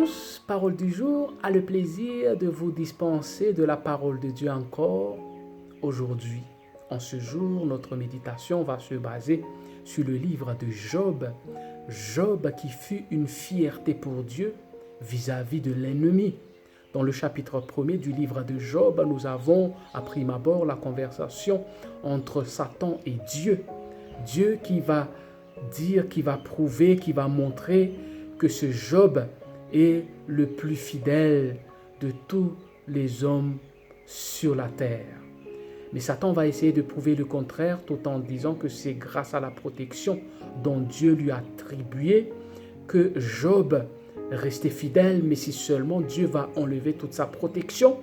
tous, Parole du jour a le plaisir de vous dispenser de la parole de Dieu encore aujourd'hui. En ce jour, notre méditation va se baser sur le livre de Job. Job qui fut une fierté pour Dieu vis-à-vis de l'ennemi. Dans le chapitre 1er du livre de Job, nous avons à prime abord la conversation entre Satan et Dieu. Dieu qui va dire, qui va prouver, qui va montrer que ce Job est le plus fidèle de tous les hommes sur la terre. Mais Satan va essayer de prouver le contraire tout en disant que c'est grâce à la protection dont Dieu lui a attribué que Job restait fidèle, mais si seulement Dieu va enlever toute sa protection,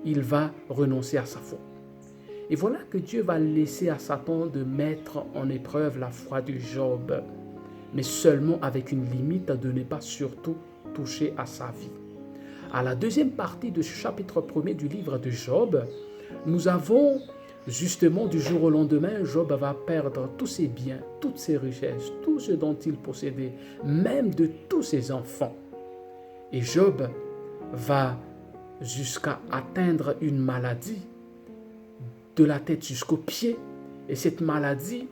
il va renoncer à sa foi. Et voilà que Dieu va laisser à Satan de mettre en épreuve la foi de Job, mais seulement avec une limite de ne pas surtout toucher à sa vie. À la deuxième partie de ce chapitre 1er du livre de Job, nous avons justement du jour au lendemain, Job va perdre tous ses biens, toutes ses richesses, tout ce dont il possédait, même de tous ses enfants. Et Job va jusqu'à atteindre une maladie de la tête jusqu'aux pieds. Et cette maladie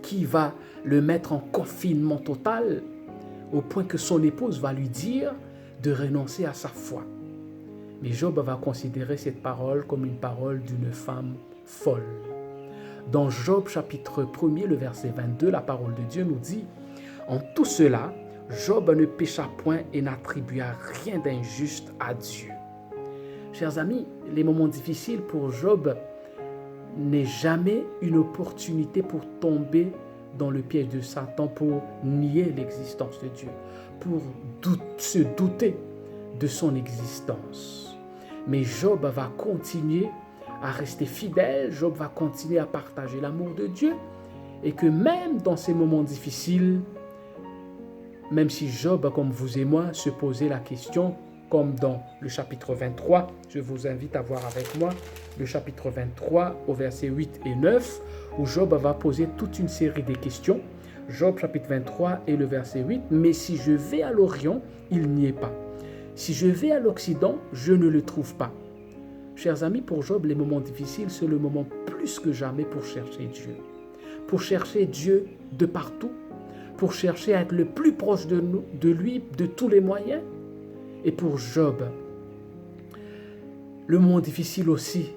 qui va le mettre en confinement total au point que son épouse va lui dire de renoncer à sa foi. Mais Job va considérer cette parole comme une parole d'une femme folle. Dans Job chapitre 1er, le verset 22, la parole de Dieu nous dit « En tout cela, Job ne pécha point et n'attribua rien d'injuste à Dieu. » Chers amis, les moments difficiles pour Job n'est jamais une opportunité pour tomber dans le piège de Satan, pour nier l'existence de Dieu, pour se douter de son existence. Mais Job va continuer à rester fidèle, Job va continuer à partager l'amour de Dieu, et que même dans ces moments difficiles, même si Job, comme vous et moi, se posait la question, comme dans le chapitre 23, je vous invite à voir avec moi le chapitre 23 au verset 8 et 9, où Job va poser toute une série de questions. Job chapitre 23 et le verset 8, « Mais si je vais à l'Orient, il n'y est pas. Si je vais à l'Occident, je ne le trouve pas. » Chers amis, pour Job, les moments difficiles, c'est le moment plus que jamais pour chercher Dieu. Pour chercher Dieu de partout, pour chercher à être le plus proche de lui, de tous les moyens. Et pour Job, le moment difficile aussi,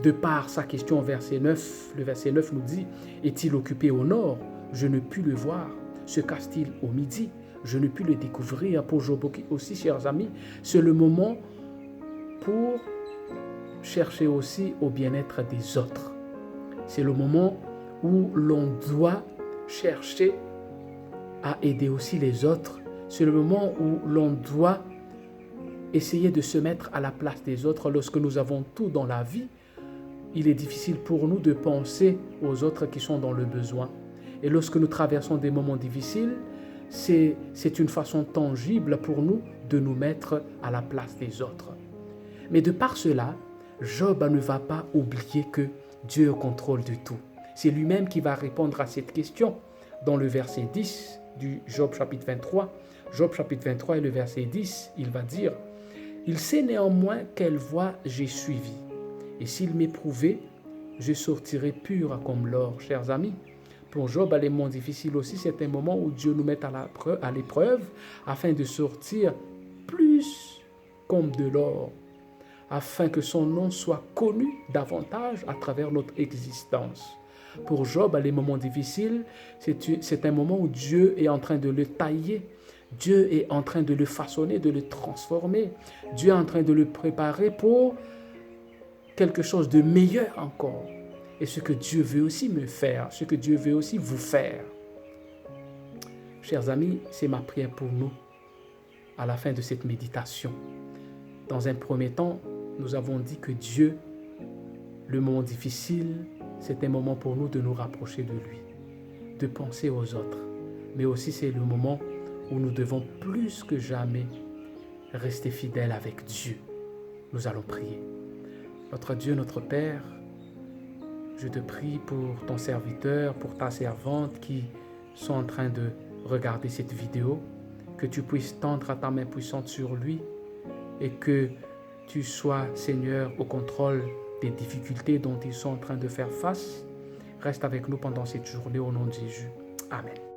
de par sa question au verset 9, le verset 9 nous dit « Est-il occupé au nord? Je ne puis le voir. Se cache-t-il au midi? Je ne puis le découvrir. » Pour Job aussi, chers amis, c'est le moment pour chercher aussi au bien-être des autres. C'est le moment où l'on doit chercher à aider aussi les autres. C'est le moment où l'on doit essayer de se mettre à la place des autres. Lorsque nous avons tout dans la vie, il est difficile pour nous de penser aux autres qui sont dans le besoin. Et lorsque nous traversons des moments difficiles, c'est une façon tangible pour nous de nous mettre à la place des autres. Mais de par cela, Job ne va pas oublier que Dieu est au contrôle de tout. C'est lui-même qui va répondre à cette question dans le verset 10 du Job chapitre 23. Job chapitre 23 et le verset 10, il va dire « Il sait néanmoins quelle voie j'ai suivie. Et s'il m'éprouvait, je sortirai pur comme l'or. » Chers amis, pour Job, les moments difficiles aussi, c'est un moment où Dieu nous met à l'épreuve afin de sortir plus comme de l'or, afin que son nom soit connu davantage à travers notre existence. Pour Job, les moments difficiles, c'est un moment où Dieu est en train de le tailler. Dieu est en train de le façonner, de le transformer. Dieu est en train de le préparer pour quelque chose de meilleur encore. Et ce que Dieu veut aussi me faire, ce que Dieu veut aussi vous faire. Chers amis, c'est ma prière pour nous à la fin de cette méditation. Dans un premier temps, nous avons dit que Dieu, le moment difficile, c'est un moment pour nous de nous rapprocher de lui, de penser aux autres. Mais aussi c'est le moment où nous devons plus que jamais rester fidèles avec Dieu. Nous allons prier. Notre Dieu, notre Père, je te prie pour ton serviteur, pour ta servante qui sont en train de regarder cette vidéo. que tu puisses tendre ta main puissante sur lui et que tu sois, Seigneur, au contrôle des difficultés dont ils sont en train de faire face. Reste avec nous pendant cette journée au nom de Jésus. Amen.